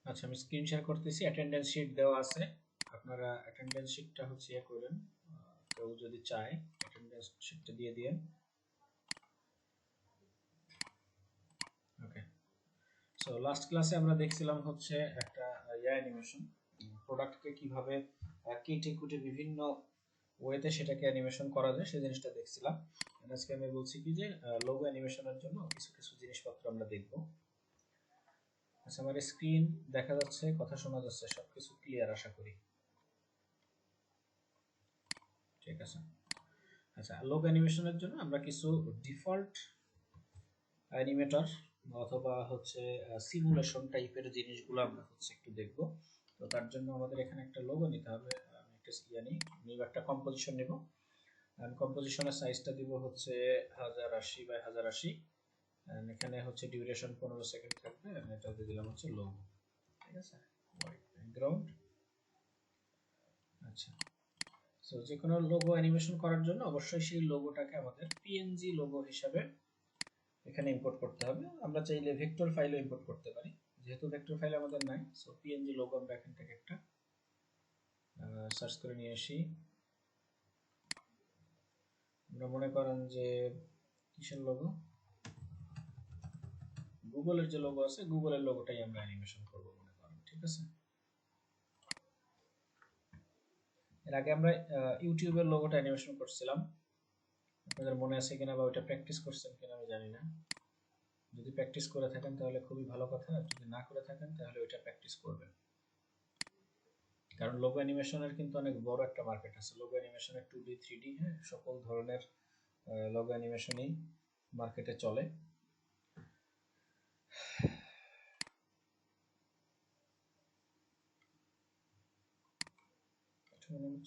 আচ্ছা, আমি screen share করতেছি। অ্যাটেন্ডেন্স শিট দেওয়া আছে, আপনারা অ্যাটেন্ডেন্স শিটটা হচ্ছে ইয়ে করেন, কেউ যদি চায় অ্যাটেন্ডেন্স শিটটা দিয়ে দিয়েন। ওকে, সো লাস্ট ক্লাসে আমরা দেখছিলাম হচ্ছে একটা অ্যানিমেশন, প্রোডাক্টকে কিভাবে কেটে কুটে বিভিন্ন ওয়েতে সেটাকে অ্যানিমেশন করা যায় সেই জিনিসটা দেখছিলাম। আজকে আমি বলছি কি যে লোগো অ্যানিমেশনের জন্য কিছু কিছু জিনিসপত্র আমরা দেখব। আচ্ছা, আমার স্ক্রিন দেখা যাচ্ছে, কথা শোনা যাচ্ছে, সবকিছু ক্লিয়ার আশা করি। ঠিক আছে। আচ্ছা, লোগো অ্যানিমেশনের জন্য আমরা কিছু ডিফল্ট অ্যানিমেটর অথবা হচ্ছে সিমুলেশন টাইপের জিনিসগুলো আমরা হচ্ছে একটু দেখব। তো তার জন্য আমাদের এখানে একটা লোগো নিতে হবে। আমি একটা নিব, একটা কম্পোজিশন নিব। আমি কম্পোজিশনের সাইজটা দিব হচ্ছে 1080 বাই 1080। এখানে হচ্ছে ডিউরেশন 15 সেকেন্ড থাকবে। আমি এটা দিয়ে দিলাম হচ্ছে লোগো। ঠিক আছে, হোয়াইট ব্যাকগ্রাউন্ড। আচ্ছা, সো যে কোনো লোগো অ্যানিমেশন করার জন্য অবশ্যই সেই লোগোটাকে আমাদের পিএনজি লোগো হিসাবে এখানে ইম্পোর্ট করতে হবে। আমরা চাইলে ভেক্টর ফাইলও ইম্পোর্ট করতে পারি, যেহেতু ভেক্টর ফাইল আমাদের নাই। সো পিএনজি লোগো আমরা এখান থেকে একটা সার্চ করে নিয়ে আসি। আমরা মনে করেন যে কিসের লোগো, গুগলের যে লোগো আছে, গুগলের লোগোটাই আমরা অ্যানিমেশন করব মনে করেন। ঠিক আছে, এর আগে আমরা ইউটিউবের লোগোটা অ্যানিমেশন করছিলাম, আপনাদের মনে আছে কিনা বা ওইটা প্র্যাকটিস করছেন কিনা আমি জানি না। যদি প্র্যাকটিস করে থাকেন তাহলে খুবই ভালো কথা, আর যদি না করে থাকেন তাহলে ওইটা প্র্যাকটিস করবেন। কারণ লোগো অ্যানিমেশনের কিন্তু অনেক বড় একটা মার্কেট আছে। লোগো অ্যানিমেশনের 2D 3D, হ্যাঁ, সকল ধরনের লোগো অ্যানিমেশনই মার্কেটে চলে।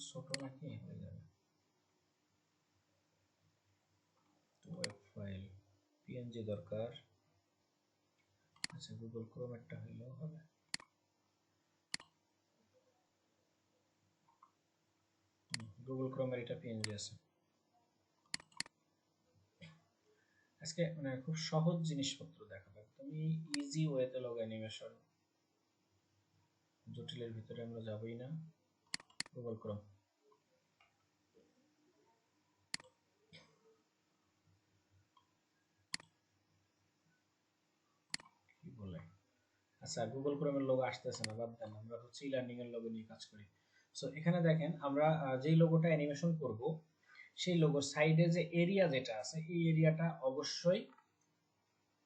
ছোট নাকি হয়ে যাবে। ওয়েব ফাইল পিএনজি দরকার। আচ্ছা, গুগল ক্রোম একটা হইলেও হবে। গুগল ক্রোমের এটা পিএনজি আছে। আজকে মানে খুব সহজ জিনিসপত্র দেখাবো, একদমই ইজি ওয়েতে লোগো অ্যানিমেশন, জটিলের ভিতরে আমরা যাবই না। গুগল ক্রোম, কি বলে, আচ্ছা গুগল ক্রোমের লোগো আসতেছে না, বাদ দেন, আমরা হচ্ছে ই লার্নিং এর লোগো নিয়ে কাজ করি। সো এখানে দেখেন আমরা যেই লোগোটা অ্যানিমেশন করব সেই লোগোর সাইডে যে এরিয়া যেটা আছে এই এরিয়াটা অবশ্যই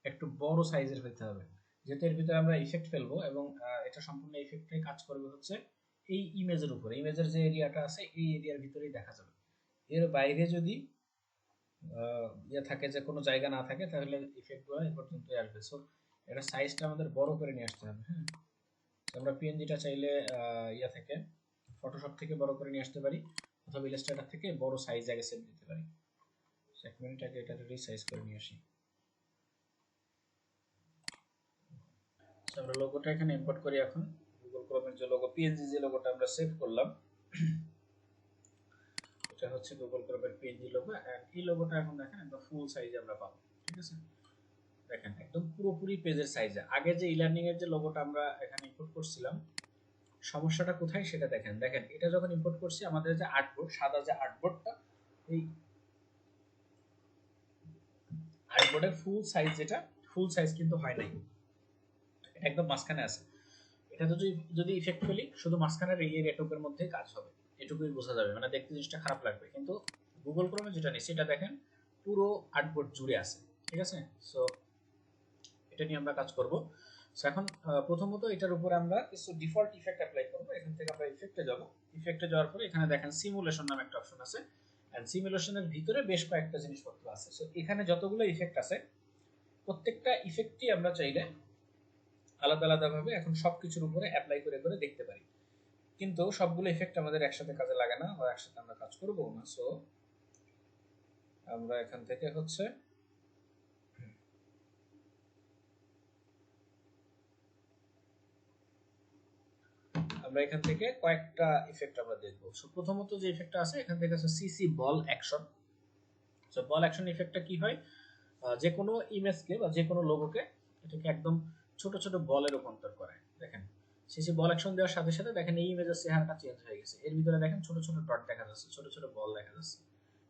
একটু বড় সাইজের হইতে হবে, যেহেতু এর ভিতরে আমরা ইফেক্ট ফেলবো এবং এটা সম্পূর্ণ ইফেক্টটাই কাজ করবে হচ্ছে এই ইমেজের উপরে। ইমেজের যে এরিয়াটা আছে এই এরিয়ার ভিতরেই দেখা যাবে। এর বাইরে যদি ইয়ে থাকে, যে কোনো জায়গা না থাকে, তাহলে ইফেক্টগুলো এই পর্যন্তই আসবে। সো এটা সাইজটা আমাদের বড় করে নিয়ে আসতে হবে। হ্যাঁ, আমরা পিএনজিটা চাইলে ইয়া থেকে, ফটোশপ থেকে বড় করে নিয়ে আসতে পারি, অথবা ইলাস্ট্রেটর থেকে বড় সাইজ আগে সেভ দিতে পারি। এক মিনিট আগে এটা রিসাইজ করে নিয়ে আসি। আমরা লোগোটা এখানে ইম্পোর্ট করি এখন। গুগল ক্রোমের যে লোগো, পিএনজি যে লোগোটা আমরা সেভ করলাম, এটা হচ্ছে গুগল ক্রোমের পিএনজি লোগো। এন্ড এই লোগোটা এখন দেখেন একদম ফুল সাইজে আমরা পাবো। ঠিক আছে, দেখেন একদম পুরোপুরি পেজের সাইজে। আগে যে ই-লার্নিং এর যে লোগোটা আমরা এখানে ইম্পোর্ট করছিলাম, সমস্যাটা কোথায় সেটা দেখেন। দেখেন এটা যখন ইম্পোর্ট করছি, আমাদের যে আর্টবোর্ড, সাদা যে আর্টবোর্ডটা, এই আর্টবোর্ডের ফুল সাইজ, যেটা ফুল সাইজ কিন্তু হয় নাই, একদম মাঝখানে আছে। এটা যদি যদি ইফেক্ট ফেলি, শুধু মাঝখানের এই এরিয়াটুকুর মধ্যে কাজ হবে, এটুকুই বোঝা যাবে, মানে দেখতে জিনিসটা খারাপ লাগবে। কিন্তু গুগল ক্রোমে যেটা নেই সেটা দেখেন পুরো আর্টবোর্ড জুড়ে আছে। ঠিক আছে, সো এটা নিয়ে আমরা কাজ করব। সো এখন প্রথমত এটার উপরে আমরা কিছু ডিফল্ট ইফেক্ট অ্যাপ্লাই করব। এখান থেকে আমরা ইফেক্টে যাব। ইফেক্টে যাওয়ার পরে এখানে দেখেন সিমুলেশন নামে একটা অপশন আছে, এন্ড সিমুলেশনের ভিতরে বেশ কয়েকটা জিনিসপত্র আছে। সো এখানে যতগুলো ইফেক্ট আছে, প্রত্যেকটা ইফেক্টই আমরা চাইলে আলাদা আলাদাভাবে এখন সবকিছুর উপরে অ্যাপ্লাই করে করে দেখতে পারি। কিন্তু সবগুলো ইফেক্ট আমাদের একসাথে কাজে লাগে না, বা একসাথে আমরা কাজ করব না। সো আমরা এখান থেকে হচ্ছে আমরা এখান থেকে কয়েকটা ইফেক্ট আমরা দেখব। সো প্রথমত যে ইফেক্টটা আছে এখান থেকে আছে সিসি বল অ্যাকশন। সো বল অ্যাকশন ইফেক্টটা কি হয়, যে কোনো ইমেজকে বা যে কোনো লোগোকে এটাকে একদম ছোট ছোট বলে রূপান্তর করে। দেখেন সিসি বল অ্যাকশন দেওয়ার সাথে সাথে দেখেন এই ইমেজের চেহারাটা চেঞ্জ হয়ে গেছে, এর ভিতরে দেখেন ছোট ছোট ডট দেখা যাচ্ছে, ছোট ছোট বল দেখা যাচ্ছে,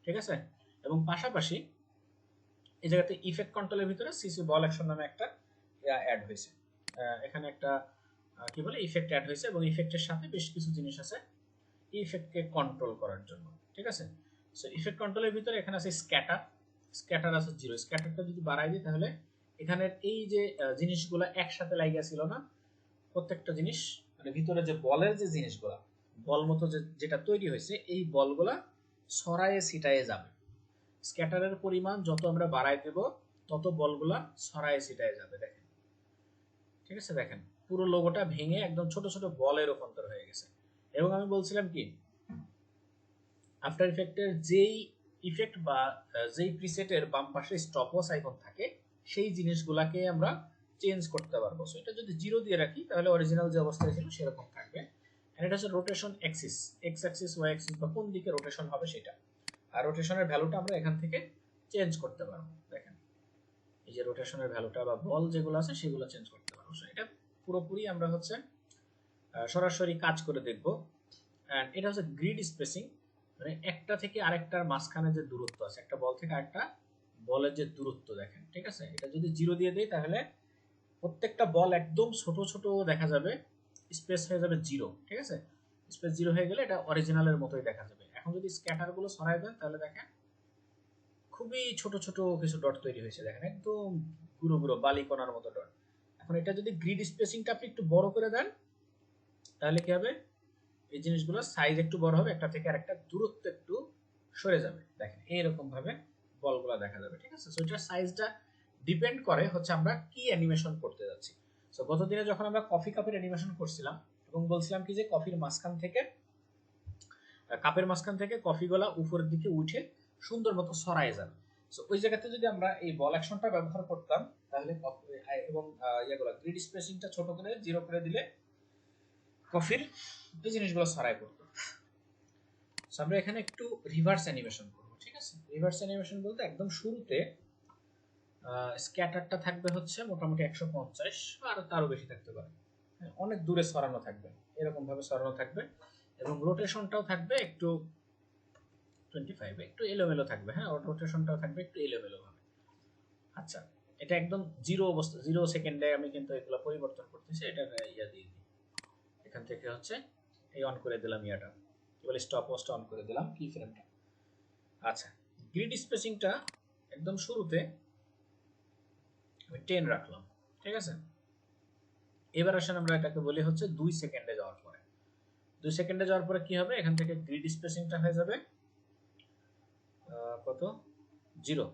ঠিক আছে। এবং পাশাপাশি এই জায়গাতে ইফেক্ট কন্ট্রোলের ভিতরে সিসি বল অ্যাকশন নামে একটা অ্যাড হয়েছে, এখানে একটা কি বলে ইফেক্ট অ্যাড হয়েছে, এবং ইফেক্টের সাথে বেশ কিছু জিনিস আছে ইফেক্টকে কন্ট্রোল করার জন্য, ঠিক আছে। সো ইফেক্ট কন্ট্রোলের ভিতরে এখানে আছে স্ক্যাটার, স্ক্যাটার আছে 0, স্ক্যাটারটা যদি বাড়াই দিই তাহলে এখানের এই যে জিনিসগুলো একসাথে লাগিয়া ছিল না, প্রত্যেকটা জিনিস মানে ভিতরে যে বলের যে জিনিসগুলো বল মতো যেটা তৈরি হয়েছে এই বলগুলা ছড়ায়ে ছিটায়ে যাবে। স্ক্যাটারের পরিমাণ যত আমরা বাড়াই দেব তত বলগুলা ছড়ায়ে ছিটায়ে যাবে, দেখেন, ঠিক আছে। দেখেন পুরো লোগোটা ভেঙে একদম ছোট ছোট বলে রূপান্তর হয়ে গেছে। এবং আমি বলছিলাম কি আফটার ইফেক্টের যেই ইফেক্ট বা যেই প্রিসেটের বাম পাশে স্টপওয়াচ আইকন থাকে সেই জিনিসগুলাকে আমরা চেঞ্জ করতে পারবো। সো এটা যদি 0 দিয়ে রাখি তাহলে অরিজিনাল যে অবস্থায় ছিল সেরকম থাকবে। আর এটা হচ্ছে rotation axis, X axis Y axis বা কোন দিকে রোটেশন হবে সেটা। আর রোটেশনের ভ্যালুটা আমরা এখান থেকে চেঞ্জ করতে পারবো, দেখেন এই যে রোটেশনের ভ্যালুটা বা বল যেগুলো আছে সেগুলো চেঞ্জ করতে পারবো। সো এটা পুরোপুরি আমরা হচ্ছে সরাসরি কাজ করে দেখব। এন্ড এটা হচ্ছে গ্রিড স্পেসিং, মানে একটা থেকে আরেকটার মাঝখানে যে দূরত্ব আছে, একটা বল থেকে আরেকটা বলের যে দূরত্ব দেখেন, ঠিক আছে। এটা যদি 0 দিয়ে দেই তাহলে প্রত্যেকটা বল একদম ছোট ছোট দেখা যাবে, স্পেস হয়ে যাবে 0, ঠিক আছে। স্পেস 0 হয়ে গেলে এটা অরিজিনালের মতোই দেখা যাবে। এখন যদি স্ক্যাটার গুলো সরাই দেন তাহলে দেখেন খুবই ছোট ছোট কিছু ডট তৈরি হয়েছে, দেখেন একদম গুঁড়ো গুঁড়ো বালি কণার মতো ডট। এখন এটা যদি গ্রিড স্পেসিংটা আপনি একটু বড় করে দেন তাহলে কি হবে, এই জিনিসগুলোর সাইজ একটু বড় হবে, একটা থেকে আরেকটা দূরত্ব একটু সরে যাবে, দেখেন এইরকম ভাবে বলগুলো দেখা যাবে, ঠিক আছে। সো এটার সাইজটা ডিপেন্ড করে হচ্ছে আমরা কি অ্যানিমেশন করতে যাচ্ছি। সো গত দিনে যখন আমরা কফি কাপের অ্যানিমেশন করছিলাম এবং বলছিলাম কি যে কফির মাঝখান থেকে কাপের মাঝখান থেকে কফিগুলা উপরের দিকে উঠে সুন্দর মতো ছড়ায় যাবে। সো ওই জায়গাতে যদি আমরা এই বল অ্যাকশনটা ব্যবহার করতাম তাহলে এবং ইয়েগুলো গ্রিড স্পেসিংটা ছোট করে 0 করে দিলে কফির এই জিনিসগুলো ছড়ায় পড়তো। সো আমরা এখানে একটু রিভার্স অ্যানিমেশন করব, ঠিক আছে। রিভার্স অ্যানিমেশন বলতে একদম শুরুতে স্ক্যাটারটা থাকবে হচ্ছে মোটামুটি 150 আর তারও বেশি থাকতে পারে, অনেক দূরে ছড়ানো থাকবে, এরকম ভাবে ছড়ানো থাকবে। এবং রোটেশনটাও থাকবে একটু 25, একটু এলোমেলো থাকবে, হ্যাঁ রোটেশনটাও থাকবে একটু এলোমেলো ভাবে। আচ্ছা, এটা একদম 0 অবস্থা, 0 সেকেন্ডে আমি কিন্তু এগুলো পরিবর্তন করতেছি। এটা ইয়া দিয়ে দিই, এখান থেকে হচ্ছে এই অন করে দিলাম, ইয়াটা কি বলে স্টপ ওয়াচটা অন করে দিলাম, কি ফ্রেমটা। আচ্ছা, গ্রিড স্পেসিংটা একদম শুরুতে আমি 10 রাখলাম, ঠিক আছে। এবার আসেন আমরা এটাকে বলি হচ্ছে 2 সেকেন্ডে যাওয়ার পরে। 2 সেকেন্ডে যাওয়ার পরে কি হবে, এখান থেকে গ্রিড স্পেসিংটা হয়ে যাবে কত 0,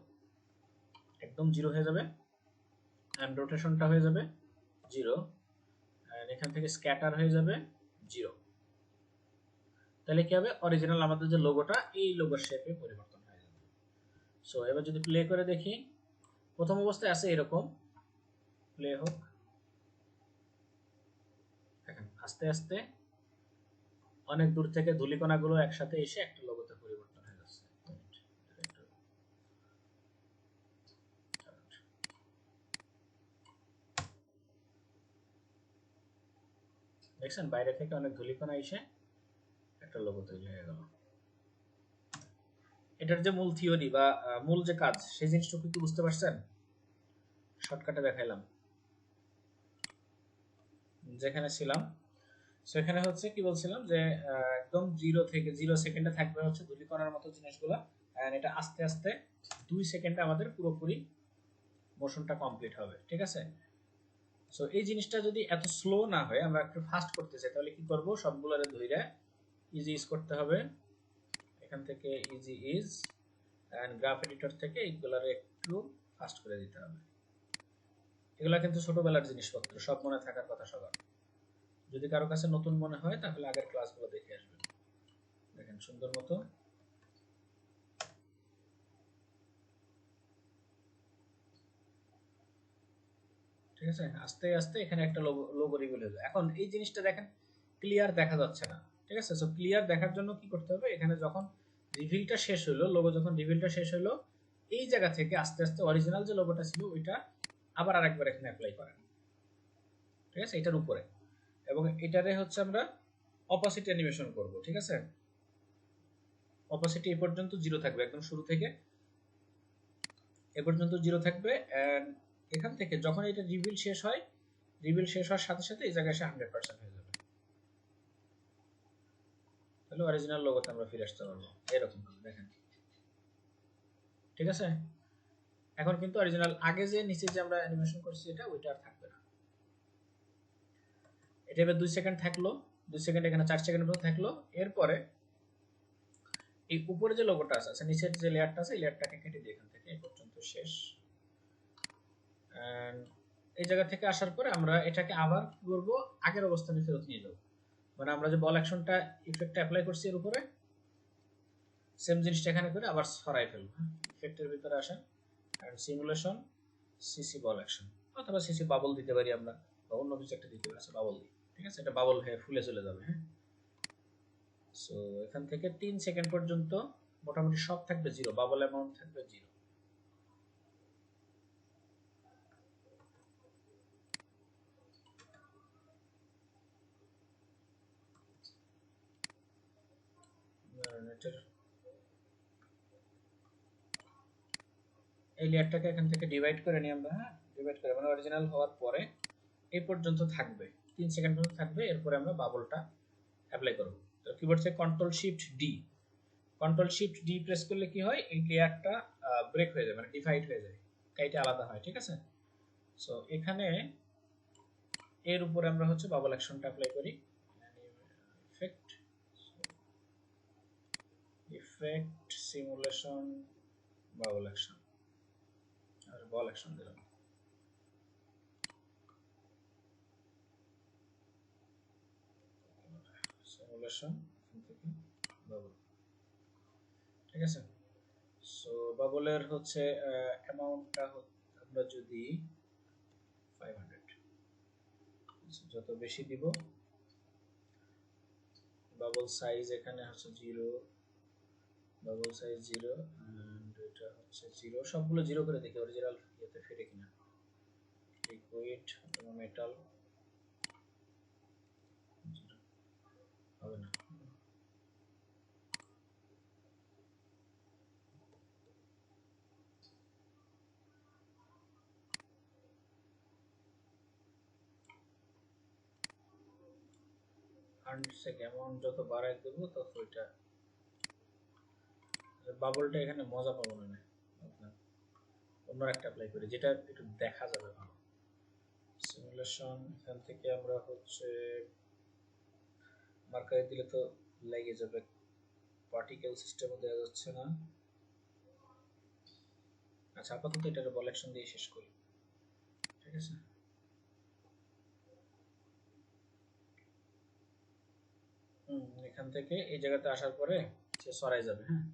একদম 0 হয়ে যাবে। এন্ড রোটেশনটা হয়ে যাবে 0, এন্ড এখান থেকে স্ক্যাটার হয়ে যাবে 0। তাহলে কি হবে, অরিজিনাল আমাদের যে লোগোটা এই লোগোর শেপে পরিবর্তন হয়ে যাবে। সো এবার যদি প্লে করে দেখি, প্রথম অবস্থায় আছে এরকম, প্লে হোক, দেখেন আস্তে আস্তে অনেক দূর থেকে ধূলিকণাগুলো একসাথে এসে একটা লোগোতে পরিবর্তন হয়ে যাচ্ছে। দেখছেন বাইরে থেকে অনেক ধূলিকণা এসে একটা লোগো তৈরি হয়ে গেল। এটার যে মূল থিওরি বা মূল যে কাজ সেই জিনিসটুকু কি বুঝতে পারছেন? শর্টকাটে দেখাইলাম, যেখানে ছিলাম সেখানে হচ্ছে কি বলছিলাম যে একদম 0 থেকে 0 সেকেন্ডে থাকবে হচ্ছে ধূলিকণার মতো জিনিসগুলো, এন্ড এটা আস্তে আস্তে 2 সেকেন্ডে আমাদের পুরোপুরি মোশনটা কমপ্লিট হবে, ঠিক আছে। সো এই জিনিসটা যদি এত স্লো না হয়, আমরা একটু ফাস্ট করতে চাই তাহলে কি করব, সবগুলোরে ধইরা ইজি ইজ করতে হবে। এখান থেকে easy ease and graph editor থেকে এইগুলোরে একটু ফাস্ট করে দিতে হবে। এগুলা কিন্তু ছোটবেলার জিনিসপত্র, সব মনে থাকার কথা সবার। যদি কারো কাছে নতুন মনে হয় তাহলে আগের ক্লাসগুলো দেখে আসবেন। দেখেন সুন্দর মতো ঠিক আছে, আস্তে আস্তে এখানে একটা লোগো রিভিল হয়ে যায়। এখন এই জিনিসটা দেখেন ক্লিয়ার দেখা যাচ্ছে না, ঠিক আছে। সো ক্লিয়ার দেখার জন্য কি করতে হবে, এখানে যখন রিভিলটা শেষ হলো, লোগো যখন রিভিলটা শেষ হলো, এই জায়গা থেকে আস্তে আস্তে অরিজিনাল যে লোগোটা ছিল ওইটা আবার আরেকবার এখানে অ্যাপ্লাই করেন, ঠিক আছে, এটার উপরে। এবং এটারে হচ্ছে আমরা অপোসিট অ্যানিমেশন করব, ঠিক আছে? অপোসিট এই পর্যন্ত 0 থাকবে, একদম শুরু থেকে এ পর্যন্ত 0 থাকবে। এন্ড এখান থেকে যখন এটা রিভিল শেষ হয়, রিভিল শেষ হওয়ার সাথে সাথে এই জায়গায় এসে 100% হয়ে যাবে। তাহলে অরিজিনাল লোগোতে আমরা ফিরে আসতে পারবো এরকম ভাবে, দেখেন। ঠিক আছে? এখন কিন্তু অরিজিনাল আগে যে নিচে যে আমরা অ্যানিমেশন করছি এটা ওইটা আর থাকবে না। এটা এবার 2 সেকেন্ড থাকলো, 2 সেকেন্ড এখানে 4 সেকেন্ড পর্যন্ত থাকলো। এরপরে এই উপরে যে লোগোটা আছে, আচ্ছা নিচের যে লেয়ারটা আছে এই লেয়ারটাকে কেটে দিই এখান থেকে এই পর্যন্ত শেষ। এন্ড এই জায়গা থেকে আসার পরে আমরা এটাকে আবার কি করব, আগের অবস্থানে ফেরত নিয়ে যাব। মানে আমরা যে বল অ্যাকশনটা ইফেক্টটা অ্যাপ্লাই করছি এর উপরে, সেম জিনিসটা এখানে করে আবার সরাই ফেলব। ইফেক্টের ভিতরে আসেন and simulation CC ball action, অথবা সিসি বাবল দিতে পারি আমরা, বা অন্য কিছু একটা দিতে পারি। বাবল দিই, ঠিক আছে? এটা বাবল হয়ে ফুলে চলে যাবে। হ্যাঁ, সো এখান থেকে 3 সেকেন্ড পর্যন্ত মোটামুটি সব থাকবে 0, বাবল অ্যামাউন্ট থাকবে 0। এই লেয়ারটাকে এখান থেকে ডিভাইড করে নিই আমরা। হ্যাঁ, ডিভাইড করে মানে অরিজিনাল হওয়ার পরে এই পর্যন্ত থাকবে, 3 সেকেন্ড পর্যন্ত থাকবে। এরপরে আমরা বাবলটা অ্যাপ্লাই করব। তো কিবোর্ড থেকে control shift D, control shift D press করলে কি হয়, এই লেয়ারটা ব্রেক হয়ে যায়, মানে ডিভাইড হয়ে যায়, কাইটা আলাদা হয়। ঠিক আছে? সো এখানে এর উপরে আমরা হচ্ছে বাবল অ্যাকশনটা অ্যাপ্লাই করি। Effect, effect simulation bubble action, আর বল অ্যাকশন দিলাম। সিমুলেশন থেকে বাবল, ঠিক আছে? সো বাবলের হচ্ছে অ্যামাউন্টটা আমরা যদি 500, যত বেশি দিব, বাবল সাইজ এখানে হচ্ছে 0, বাবল সাইজ 0 এন্ড এটা হচ্ছে 0, সবগুলো 0 করে দেখি অরিজিনাল ইয়েতে ফিরে কিনা। লিকুইড অথবা মেটাল হবে না। আনসেক অ্যামাউন্ট যত বাড়াই দেবো তত ওইটা বাবলটা এখানে মজা পাবো না। আপনার অন্য একটা অ্যাপ্লাই করি যেটা একটু দেখা যাবে ভালো। সিমুলেশন এখান থেকে আমরা হচ্ছে মার্কারে দিলে তো লেগে যাবে, পার্টিকেল সিস্টেমও দেওয়া যাচ্ছে না। আচ্ছা আপাতত এটার বল অ্যাকশন দিয়ে শেষ করি, ঠিক আছে? এখান থেকে এই জায়গাতে আসার পরে সে সরাই যাবে। হ্যাঁ,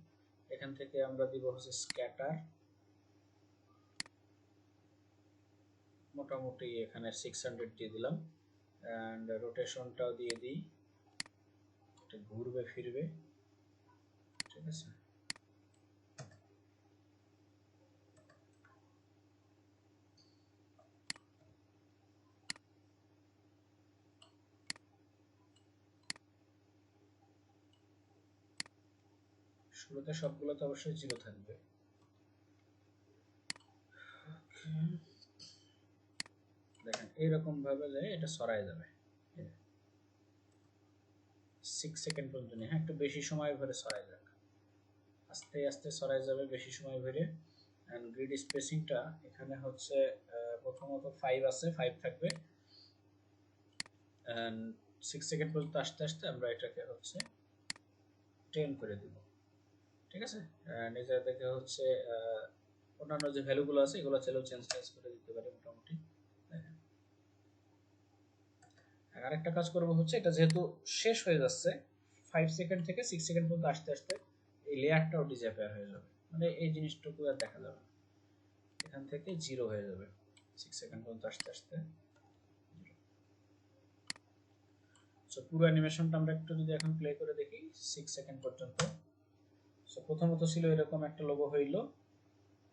এখান থেকে আমরা দিব হচ্ছে স্ক্যাটার, মোটামুটি এখানে 600 দিয়ে দিলাম। এন্ড রোটেশনটাও দিয়ে দিই, এটা ঘুরবে ফিরবে, ঠিক আছে? শুরুতে সবগুলোতে অবশ্যই 0 থাকবে। দেখেন এইরকম ভাবে যে এটা সরাই যাবে 6 সেকেন্ড পর্যন্ত নিয়ে। হ্যাঁ, একটু বেশি সময় ধরে সরাই যাবে, আস্তে আস্তে সরাই যাবে বেশি সময় ধরে। এন্ড গ্রিড স্পেসিংটা এখানে হচ্ছে প্রথমত 5 আছে, 5 থাকবে। এন্ড 6 সেকেন্ড পর্যন্ত আস্তে আস্তে আমরা এটাকে হচ্ছে 10 করে দিব, ঠিক আছে? এন্ড এই জায়গা থেকে হচ্ছে অন্যান্য যে ভ্যালুগুলো আছে এগুলো চাইলেও চেঞ্জ করে দিতে পারি মোটামুটি। দেখেন আরেকটা কাজ করব হচ্ছে, এটা যেহেতু শেষ হয়ে যাচ্ছে 5 সেকেন্ড থেকে 6 সেকেন্ড পর্যন্ত আস্তে আস্তে এই লেয়ারটাও ডিসঅ্যাপিয়ার হয়ে যাবে, মানে এই জিনিসটুকু আর দেখা যাবে না, এখান থেকে 0 হয়ে যাবে 6 সেকেন্ড পর্যন্ত আস্তে আস্তে। সো পুরো অ্যানিমেশনটা আমরা একটু যদি এখন প্লে করে দেখি 6 সেকেন্ড পর্যন্ত। সো প্রথমত ছিল এরকম একটা লোগো হইলো,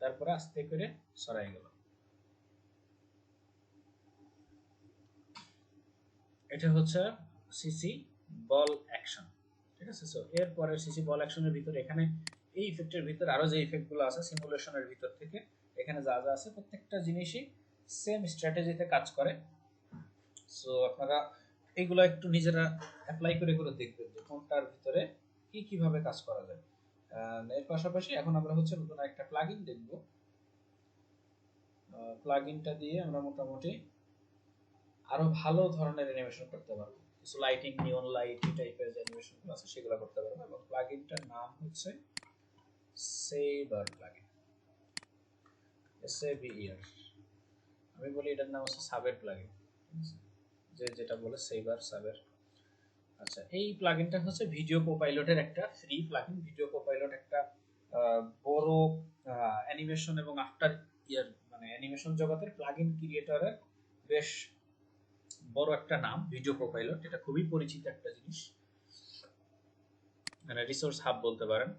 তারপরে আস্তে করে সরাই গেল। এটা হচ্ছে সিসি বল অ্যাকশন, ঠিক আছে। সো এরপরে সিসি বল অ্যাকশনের ভিতরে এখানে এই ইফেক্টের ভিতরে আরো যে ইফেক্টগুলো আছে সিমুলেশনের ভিতর থেকে এখানে যা যা আছে প্রত্যেকটা জিনিসই সেম স্ট্র্যাটেজিতে কাজ করে। সো আপনারা এইগুলো একটু নিজেরা অ্যাপ্লাই করে করে দেখবেন যে কোনটার ভিতরে কি কিভাবে কাজ করা যায়। এর পাশাপাশি এখন আমরা হচ্ছে নতুন একটা প্লাগইন দেখব। প্লাগইনটা দিয়ে আমরা মোটামুটি আরো ভালো ধরনের অ্যানিমেশন করতে পারবো। কিছু লাইটিং, নিয়ন লাইট এই টাইপের যে অ্যানিমেশনগুলো আছে সেগুলো করতে পারবো। এবং প্লাগইনটার নাম হচ্ছে সেভার প্লাগইন, SAVER। আমি বলি এটার নাম হচ্ছে সাবের প্লাগইন, যে যেটা বলে সেভার সাবের। আচ্ছা, এই প্লাগইনটা হচ্ছে ভিডিও কোপাইলটের একটা ফ্রি প্লাগইন। ভিডিও কোপাইলট একটা বড় অ্যানিমেশন এবং আফটার ইয়ার মানে অ্যানিমেশন জগতের প্লাগইন ক্রিয়েটরের বেশ বড় একটা নাম ভিডিও কোপাইলট। এটা খুবই পরিচিত একটা জিনিস, মানে রিসোর্স হাব বলতে পারেন।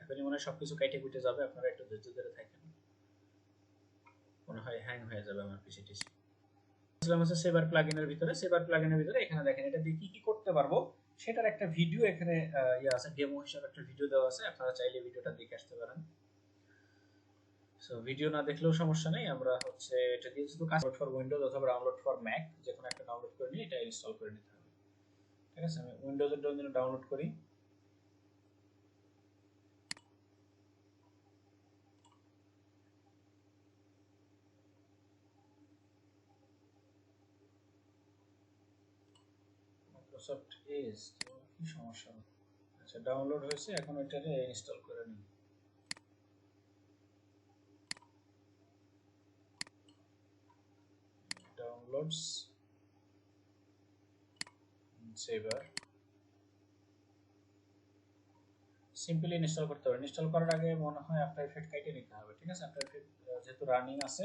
এখনই মনে হয় সবকিছু কেটে কুটে যাবে, আপনারা একটু ধৈর্য ধরে থাকেন, মনে হয় হ্যাং হয়ে যাবে আমার পিসি টিসি। হচ্ছে সেভার প্লাগইনের ভিতরে, সেভার প্লাগইনের ভিতরে এখানে দেখেন এটা দিয়ে কি কি করতে পারবো সেটার একটা ভিডিও এখানে ইয়ে আছে, ডেমো হিসেবে একটা ভিডিও দেওয়া আছে। আপনারা চাইলে ভিডিওটা দেখে আসতে পারেন। সো ভিডিও না দেখলেও সমস্যা নেই, আমরা হচ্ছে এটা দিয়ে শুধু কাজ ফর উইন্ডোজ অথবা ডাউনলোড ফর ম্যাক যে কোনো একটা ডাউনলোড করে নিয়ে এটা ইনস্টল করে নিতে হবে। ঠিক আছে, আমি উইন্ডোজের জন্য ডাউনলোড করি। মাইক্রোসফট এজ কি সমস্যা? আচ্ছা, ডাউনলোড হয়েছে, এখন এটাকে ইনস্টল করে নিই। ডাউনলোডস সেভার সিম্পলি ইনস্টল করতে হবে। ইনস্টল করার আগে মনে হয় আফটার ইফেক্ট কেটে নিতে হবে। ঠিক আছে, আফটার ইফেক্ট যেহেতু রানিং আছে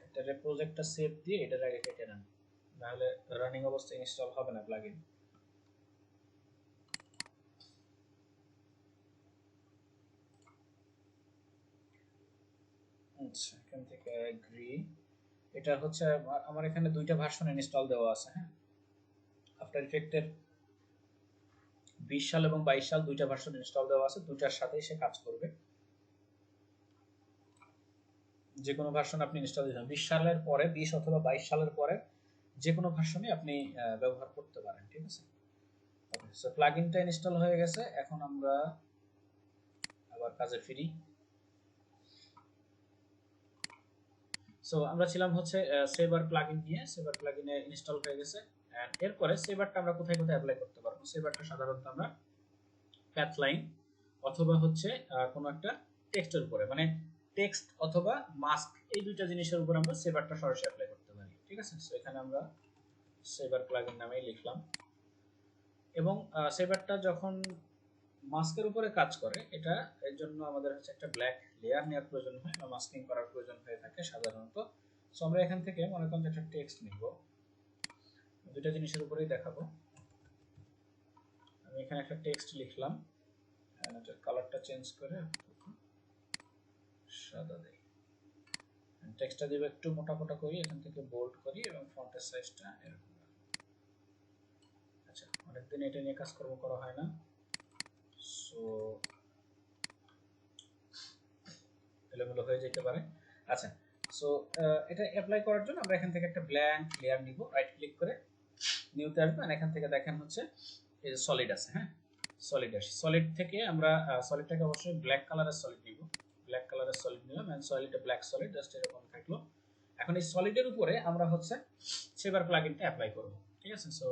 এটারে প্রজেক্টটা সেভ দিয়ে এটার আগে কেটে নেন, নাহলে রানিং অবস্থায় ইনস্টল হবে না প্লাগইন। আচ্ছা, এখান থেকে এগ্রি। এটা হচ্ছে আমার এখানে দুইটা ভার্সন ইনস্টল দেওয়া আছে। হ্যাঁ, আফটার ইফেক্টের 20 সাল এবং 22 সাল দুইটা ভার্সন ইনস্টল দেওয়া আছে, দুইটার সাথেই সে কাজ করবে। যে কোনো ভার্সন আপনি ইনস্টল দিতে 20 সালের পরে, 20 অথবা 22 সালের পরে যে কোনো ভার্সনে আপনি ব্যবহার করতে পারেন। ঠিক আছে, ওকে। সো প্লাগইনটা ইনস্টল হয়ে গেছে, এখন আমরা আবার কাজে ফিরি। সো আমরা ছিলাম হচ্ছে সেভার প্লাগইন নিয়ে, সেভার প্লাগইনে ইনস্টল হয়ে গেছে। এন্ড এরপরে সেভারটা আমরা কোথায় কোথায় অ্যাপ্লাই করতে পারবো? সেভারটা সাধারণত আমরা প্যাথ লাইন অথবা হচ্ছে কোনো একটা টেক্সটের উপরে, মানে টেক্সট অথবা মাস্ক, এই দুইটা জিনিসের উপর আমরা সেভারটা সরাসরি অ্যাপ্লাই করতে পারি। ঠিক আছে, সো এখানে আমরা সেভার প্লাগইন নামেই লিখলাম। এবং সেভারটা যখন মাস্কের উপরে কাজ করে, এটা এর জন্য আমাদের হচ্ছে একটা ব্ল্যাক লেয়ার নেওয়ার প্রয়োজন হয় বা মাস্কিং করার প্রয়োজন হয়ে থাকে সাধারণত। সো আমরা এখান থেকে মনে করেন একটা টেক্সট নিব, দুইটা জিনিসের উপরেই দেখাবো। আমি এখানে একটা টেক্সট লিখলাম, এটার কালারটা চেঞ্জ করে সাদা দেই। টেক্সটটা দিব একটু মোটা মোটা করি, এখান থেকে বোল্ড করি এবং ফন্টের সাইজটা এরকম। আচ্ছা, অনেকদিন এটা নিয়ে কাজকর্ম করা হয় না, সো এলোমেলো হয়ে যেতে পারে। আচ্ছা, সো এটা অ্যাপ্লাই করার জন্য আমরা এখান থেকে একটা ব্ল্যাঙ্ক লেয়ার নিব, রাইট ক্লিক করে নিউতে আসবেন। এখান থেকে দেখেন হচ্ছে এই যে সলিড আছে। হ্যাঁ, সলিড আসে, সলিড থেকে আমরা সলিডটাকে অবশ্যই ব্ল্যাক কালারের সলিড নিব। ব্ল্যাক কালারের সলিড নিলাম এন্ড সলিডটা ব্ল্যাক সলিড জাস্ট এরকম থাকলো। এখন এই সলিডের উপরে আমরা হচ্ছে সেভার প্লাগইনটা অ্যাপ্লাই করব। ঠিক আছে, সো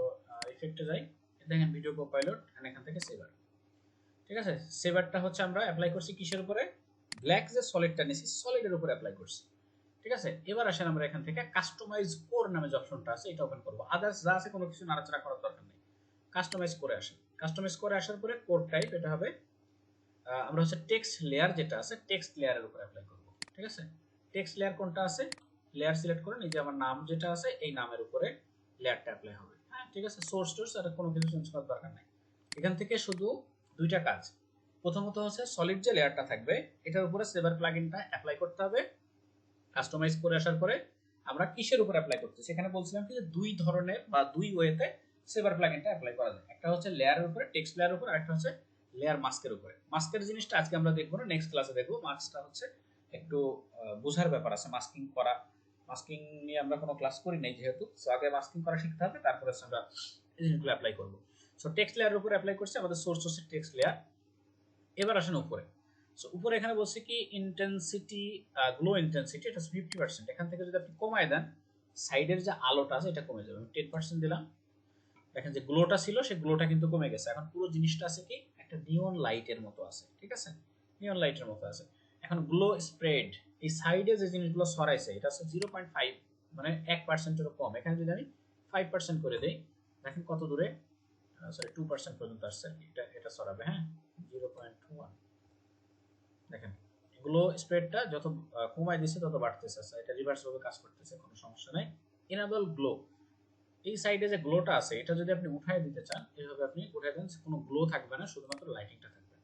ইফেক্টে যাই, দেখেন ভিডিও কোপাইলট, এন্ড এখান থেকে সেভার। ঠিক আছে, সেভারটা হচ্ছে আমরা অ্যাপ্লাই করছি কিসের উপরে? ব্ল্যাক যে সলিডটা নিছি সলিডের উপরে অ্যাপ্লাই করছি। ঠিক আছে, এবার আসেন আমরা এখান থেকে কাস্টমাইজ কোর নামে যে অপশনটা আছে এটা ওপেন করব। আদার্স যা আছে কোনো কিছু নাড়াচাড়া করার দরকার নেই, কাস্টমাইজ করে আসেন। কাস্টমাইজ করে আসার পরে কোড টাইপ এটা হবে আমরা হচ্ছে টেক্সট লেয়ার যেটা আছে টেক্সট লেয়ারের উপর অ্যাপ্লাই করব। ঠিক আছে, টেক্সট লেয়ার কোনটা আছে, লেয়ার সিলেক্ট করে এই যে আমার নাম যেটা আছে এই নামের উপরে লেয়ারটা অ্যাপ্লাই হবে। হ্যাঁ, ঠিক আছে, সোর্স টোর্স আর কোনো কিছু চেঞ্জ করার দরকার নাই। এখান থেকে শুধু দুইটা কাজ, প্রথমত হচ্ছে সলিড যে লেয়ারটা থাকবে এটার উপরে সেভার প্লাগইনটা অ্যাপ্লাই করতে হবে কাস্টমাইজ করে আসার পরে। আমরা কিসের উপর অ্যাপ্লাই করতেছি, এখানে বলছিলাম কি যে দুই ধরনের বা দুই ওয়েতে সেভার প্লাগইনটা অ্যাপ্লাই করা যায়। একটা হচ্ছে লেয়ারের উপরে, টেক্সট লেয়ারের উপরে, আর একটা হচ্ছে লেয়ার মাস্কের উপরে। মাস্কের জিনিসটা আজকে আমরা দেখবো না, নেক্সট ক্লাসে দেখবো। মাস্কটা হচ্ছে একটু বোঝার ব্যাপার আছে, মাস্কিং করা। মাস্কিং নিয়ে আমরা কোনো ক্লাস করি নাই যেহেতু, সো আগে মাস্কিং করা শিখতে হবে, তারপরে আমরা এই জিনিসগুলো অ্যাপ্লাই করব। সো টেক্সট লেয়ারের উপরে অ্যাপ্লাই করছি, আমাদের সোর্স হচ্ছে টেক্সট লেয়ার। এবার আসেন উপরে। সো উপরে এখানে বলছে কি ইন্টেন্সিটি, গ্লো ইন্টেন্সিটি, এটা 50%। এখান থেকে যদি আপনি কমায় দেন, সাইডের যে আলোটা আছে এটা কমে যাবে। আমি 10% দিলাম, দেখেন যে গ্লোটা ছিল সেই গ্লোটা কিন্তু কমে গেছে। এখন পুরো জিনিসটা আছে কি একটা নিয়ন লাইটের মতো আছে, ঠিক আছে, নিয়ন লাইটের মতো আছে। এখন গ্লো স্প্রেড, এই সাইডে যে জিনিসগুলো ছড়াইছে এটা আছে 0.5, মানে 1%-এরও কম। এখানে যদি আমি 5% করে দেই, দেখেন কত দূরে, সরি 2% পর্যন্ত আসছে। এটা এটা ছড়াবে, হ্যাঁ 0.1। দেখেন গ্লো স্প্রেডটা যত কমাই দিচ্ছে তত বাড়তেছে। আচ্ছা এটা রিভার্স ভাবে কাজ করতেছে, কোনো সমস্যা নাই। ইনেবল গ্লো, এই সাইডে যে গ্লোটা আছে এটা যদি আপনি উঠায় দিতে চান, এইভাবে আপনি উঠায় দেন, কোনো গ্লো থাকবে না, শুধুমাত্র লাইটিংটা থাকবে।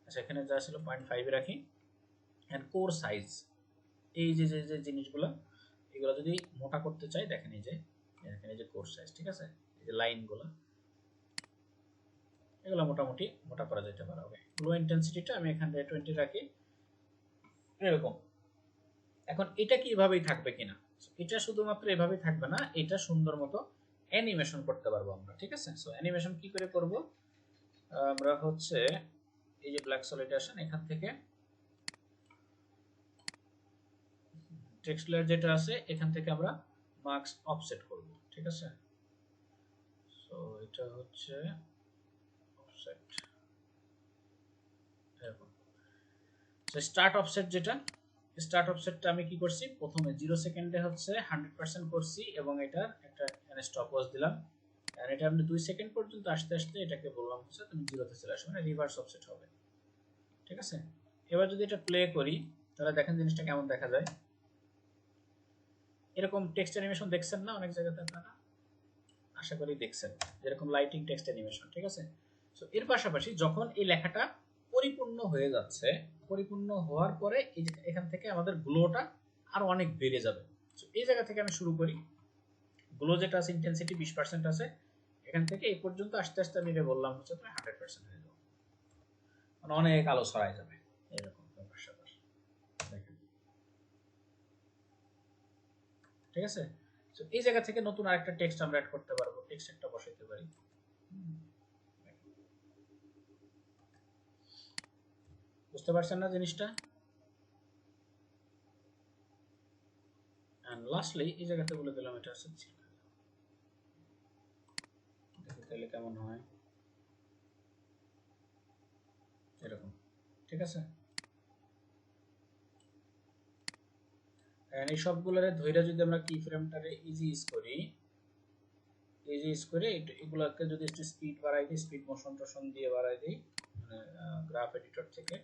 আচ্ছা এখানে যা ছিল 0.5 এ রাখি। এন্ড কোর সাইজ, এই যে যে যে জিনিসগুলো, এগুলো যদি মোটা করতে চাই, দেখেন এই যে এখানে যে কোর সাইজ, ঠিক আছে, এই যে লাইনগুলো, এগুলো মোটামুটি মোটা করা যেতে পারে। ওকে, গ্লো ইন্টেন্সিটিটা আমি এখান থেকে 20 রাখি, এরকম। এখন এটা কি এভাবেই থাকবে কিনা, এটা শুধুমাত্র এভাবেই থাকবে না, এটা সুন্দর মতো অ্যানিমেশন করতে পারবো আমরা, ঠিক আছে। সো অ্যানিমেশন কি করে করব, আমরা হচ্ছে এই যে ব্ল্যাক সলিড আসেন, এখান থেকে টেক্সট লেয়ার যেটা আছে এখান থেকে আমরা মার্কস অফসেট করব, ঠিক আছে। সো এটা হচ্ছে অফসেট, এরকম। সো স্টার্ট অফসেট, যেটা স্টার্ট অফসেটটা আমি কি করছি, প্রথমে 0 সেকেন্ডে হচ্ছে 100% করছি, এবং এটার একটা এখানে স্টপওয়াচ দিলাম। আর এটা আপনি 2 সেকেন্ড পর্যন্ত আসতে আসতে এটাকে বললাম হচ্ছে তুমি 0 তে চলে আসো, মানে রিভার্স অফসেট হবে, ঠিক আছে। এবার যদি এটা প্লে করি, তাহলে দেখেন জিনিসটা কেমন দেখা যায়। এরকম টেক্সট অ্যানিমেশন দেখছেন না অনেক জায়গাতে আপনারা, আশা করি দেখছেন, যেরকম লাইটিং টেক্সট অ্যানিমেশন, ঠিক আছে। সো এর পাশাপাশি যখন এই লেখাটা পরিপূর্ণ হয়ে যাচ্ছে, পরিপূর্ণ হওয়ার পরে এই যে এখান থেকে আমাদের গ্লোটা আরো অনেক বেড়ে যাবে। সো এই জায়গা থেকে আমি শুরু করি, গ্লো যেটা আছে ইন্টেন্সিটি 20% আছে, এখান থেকে এই পর্যন্ত আস্তে আস্তে আমি এটা বললাম হচ্ছে তুমি 100% হয়ে যাবে, মানে অনেক আলো ছড়ায় যাবে, এরকম ব্যাপার স্যাপার, দেখেন, ঠিক আছে। সো এই জায়গা থেকে নতুন আরেকটা টেক্সট আমরা অ্যাড করতে পারবো, টেক্সট একটা বসাইতে পারি। বুঝতে পারছেন না জিনিসটা? এন্ড লাস্টলি এই জায়গাতে বলে দিলাম এটা আছে, দেখি তাহলে কেমন হয়, এরকম, ঠিক আছে। এন্ড এই সবগুলোরে ধইরা যদি আমরা কি ফ্রেমটারে ইজি ইউজ করি, ইজি ইউজ করে এগুলোকে যদি একটু স্পিড বাড়াই দিই, স্পিড মোশন টোশন দিয়ে বাড়াই দিই, মানে গ্রাফ এডিটর থেকে,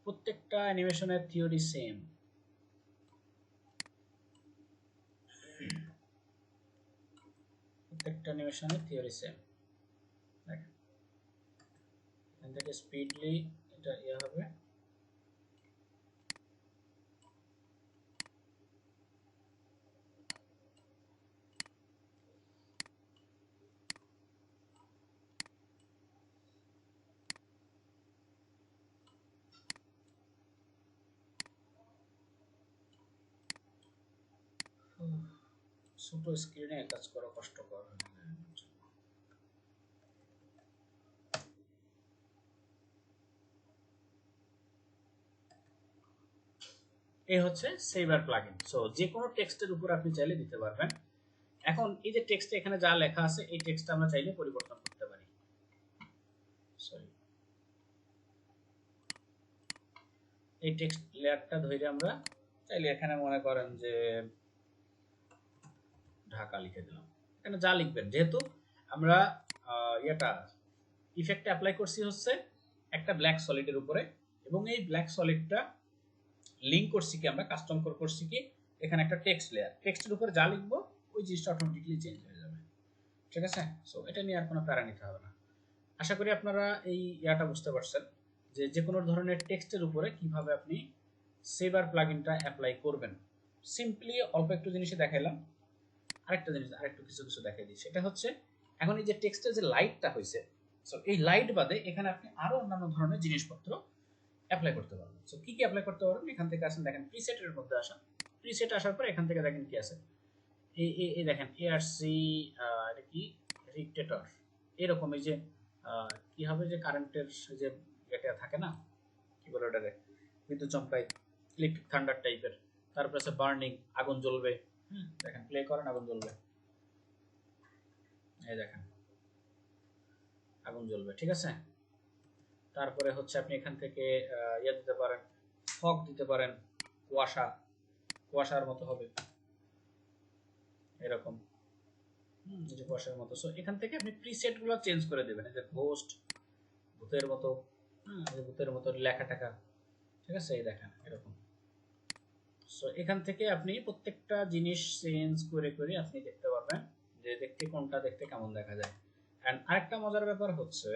প্রত্যেকটা অ্যানিমেশনের থিওরি সেম, প্রত্যেকটা অ্যানিমেশনের থিওরি সেম। দেখেন এখান থেকে স্পিডলি এটা ইয়ে হবে, ছোট স্ক্রিনে কাজ করা কষ্টকর হয়ে যায়। এই হচ্ছে সেভার প্লাগইন। সো যে কোনো টেক্সটের উপর আপনি চাইলে দিতে পারবেন। এখন এই যে টেক্সটে এখানে যা লেখা আছে এই টেক্সটটা আমরা চাইলে পরিবর্তন করতে পারি। সরি, এই টেক্সট লেয়ারটা ধরে আমরা চাইলে এখানে মনে করেন যে ঢাকা লিখে দিলাম, এখানে যা লিখবেন, যেহেতু আমরা এটা ইফেক্ট অ্যাপ্লাই করছি হচ্ছে একটা ব্ল্যাক সলিডের উপরে, এবং এই ব্ল্যাক সলিডটা লিংক করছি কি আমরা কাস্টম করছি কি এখানে একটা টেক্সট লেয়ার, টেক্সটের উপরে যা লিখবো ওই জিনিসটা অটোমেটিক্যালি চেঞ্জ হয়ে যাবে, ঠিক আছে। সো এটা নিয়ে আর কোনো প্যারা নিতে হবে না। আশা করি আপনারা এই ইয়াটা বুঝতে পারছেন যে যে কোনো ধরনের টেক্সটের উপরে কিভাবে আপনি সেভার প্লাগইনটা অ্যাপ্লাই করবেন। সিম্পলি অল্প একটু জিনিসই দেখাইলাম, আরেকটু কিছু কিছু দেখাই দিই। সেটা হচ্ছে এখন এই যে টেক্সটের যে লাইটটা হয়েছে, সো এই লাইট বাদে এখানে আপনি আরো অন্যান্য ধরনের জিনিসপত্র অ্যাপ্লাই করতে পারবেন। সো কি কি অ্যাপ্লাই করতে পারবেন, এখান থেকে আসেন, দেখেন প্রিসেটের মধ্যে আসেন। প্রিসেট আসার পর এখান থেকে দেখেন কি আছে, এই দেখেন এআরসি, এটা কি রিক্টেটর, এরকম এই যে কি হবে যে কারেন্টের যে এটা থাকে না, কি বলে ওটারে, বিদ্যুৎ চমকায়, ইলেকট্রিক থান্ডার টাইপের। তারপরে আছে বার্নিং, আগুন জ্বলবে। দেখেন প্লে করেন, আগুন জ্বলবে, এই দেখেন আগুন জ্বলবে, ঠিক আছে। তারপরে হচ্ছে আপনি এখান থেকে ইয়ে দিতে পারেন, ফগ দিতে পারেন, কুয়াশা, কুয়াশার মতো হবে এরকম, এই যে কুয়াশার মতো। সো এখান থেকে আপনি প্রিসেট গুলো চেঞ্জ করে দেবেন, এই যে ঘোস্ট, ভূতের মতো, এই ভূতের মতো লেখা টাকা, ঠিক আছে, এই দেখেন এরকম। সো এখান থেকে আপনি প্রত্যেকটা জিনিস চেঞ্জ করে করে আপনি দেখতে পারবেন যে দেখতে কোনটা দেখতে কেমন দেখা যায়। এন্ড আরেকটা মজার ব্যাপার হচ্ছে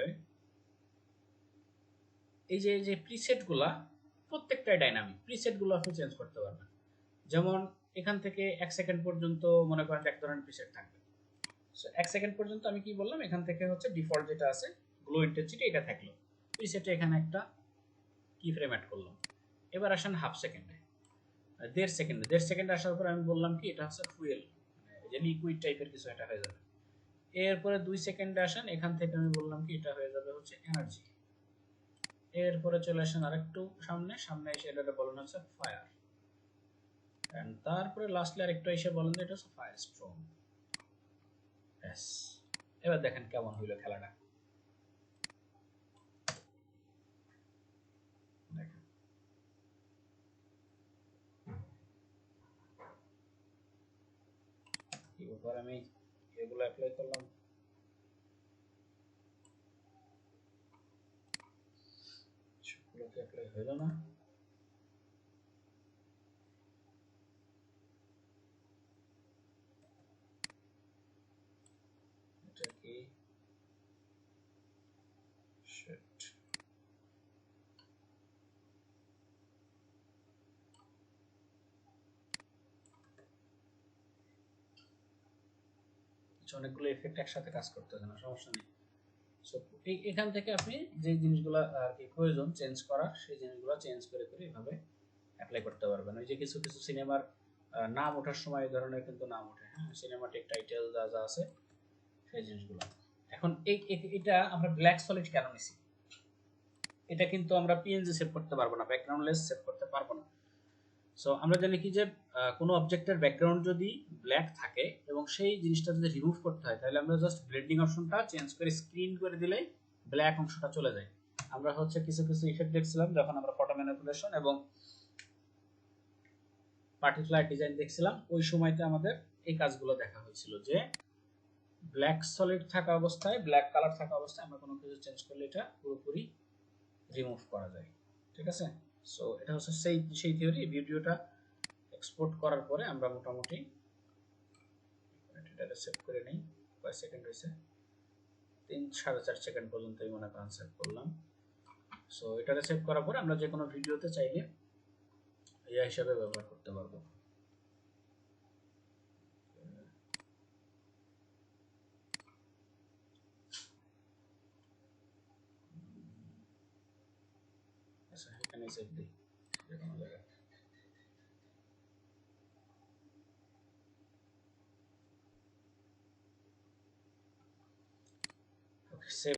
এই যে প্রিসেট গুলা প্রত্যেকটাই ডাইনামিক, প্রিসেট গুলো আপনি চেঞ্জ করতে পারবেন। যেমন এখান থেকে 1 সেকেন্ড পর্যন্ত মনে করেন এক ধরনের প্রিসেট থাকবে। সো 1 সেকেন্ড পর্যন্ত আমি কি বললাম, এখান থেকে হচ্ছে ডিফল্ট যেটা আছে গ্লো ইন্টেন্সিটি, এটা থাকলো প্রিসেটে, এখানে একটা কি ফ্রেম অ্যাড করলাম। এবার আসেন হাফ সেকেন্ডে, 1.5 সেকেন্ডে আসার পর আমি বললাম কি এটা হচ্ছে ফুয়েল, যে লিকুইড টাইপের কিছু এটা হয়ে যাবে। এরপরে 2 সেকেন্ডে আসেন, এখান থেকে আমি বললাম কি এটা হয়ে যাবে হচ্ছে এনার্জি। এরপরে চলে আসেন আরেকটু সামনে, সামনে এসে এটাকে বলেন হচ্ছে ফায়ার। এন্ড তারপরে লাস্টলি আরেকটু এসে বলেন যে এটা হচ্ছে ফায়ার স্ট্রম। ব্যাস, এবার দেখেন কেমন হইলো খেলাটা। দেখেন এবার আমি এগুলো অ্যাপ্লাই করলাম, সবগুলোকে অ্যাপ্লাই হইলো না। এটা কি শিট, অনেকগুলো এফেক্ট একসাথে কাজ করতেছে না, সমস্যা নেই। সো এখান থেকে আপনি যে জিনিসগুলো আর কি প্রয়োজন চেঞ্জ করার, সেই জিনিসগুলো চেঞ্জ করে করে এভাবে অ্যাপ্লাই করতে পারবেন। ওই যে কিছু কিছু সিনেমার নাম ওঠার সময় এই ধরনের কিন্তু নাম ওঠে, হ্যাঁ, সিনেমাটিক টাইটেল যা যা আছে সেই জিনিসগুলো। এখন এটা আমরা ব্ল্যাক সলিড কেন নিছি, এটা কিন্তু আমরা পিএনজি সেভ করতে পারবো না, ব্যাকগ্রাউন্ডলেস সেভ করতে পারবো না। সো আমরা জানি কি যে কোনো অবজেক্টের ব্যাকগ্রাউন্ড যদি ব্ল্যাক থাকে এবং সেই জিনিসটা যদি রিমুভ করতে হয়, তাহলে আমরা জাস্ট ব্লেন্ডিং অপশনটা চেঞ্জ করে স্ক্রিন করে দিলেই ব্ল্যাক অংশটা চলে যায়। আমরা হচ্ছে কিছু কিছু ইফেক্ট দেখছিলাম যখন আমরা ফটো ম্যানিপুলেশন এবং পার্টিকুলার ডিজাইন দেখছিলাম, ওই সময়তে আমাদের এই কাজগুলো দেখা হয়েছিল যে ব্ল্যাক সলিড থাকা অবস্থায়, ব্ল্যাক কালার থাকা অবস্থায় আমরা কোনো কিছু চেঞ্জ করলে এটা পুরোপুরি রিমুভ করা যায়, ঠিক আছে। সো এটা হচ্ছে সেই থিওরি। ভিডিওটা এক্সপোর্ট করার পরে আমরা মোটামুটি এটা সেভ করে নেই, কয় সেকেন্ড হয়েছে, 3-4.5 সেকেন্ড পর্যন্তই মনে করেন সেভ করলাম। সো এটা সেভ করার পরে আমরা যে কোনো ভিডিওতে চাইলে এই হিসাবে ব্যবহার করতে পারবো। আচ্ছা, এখানে সেভ দিই যে কোনো জায়গায়। ওকে, সেভ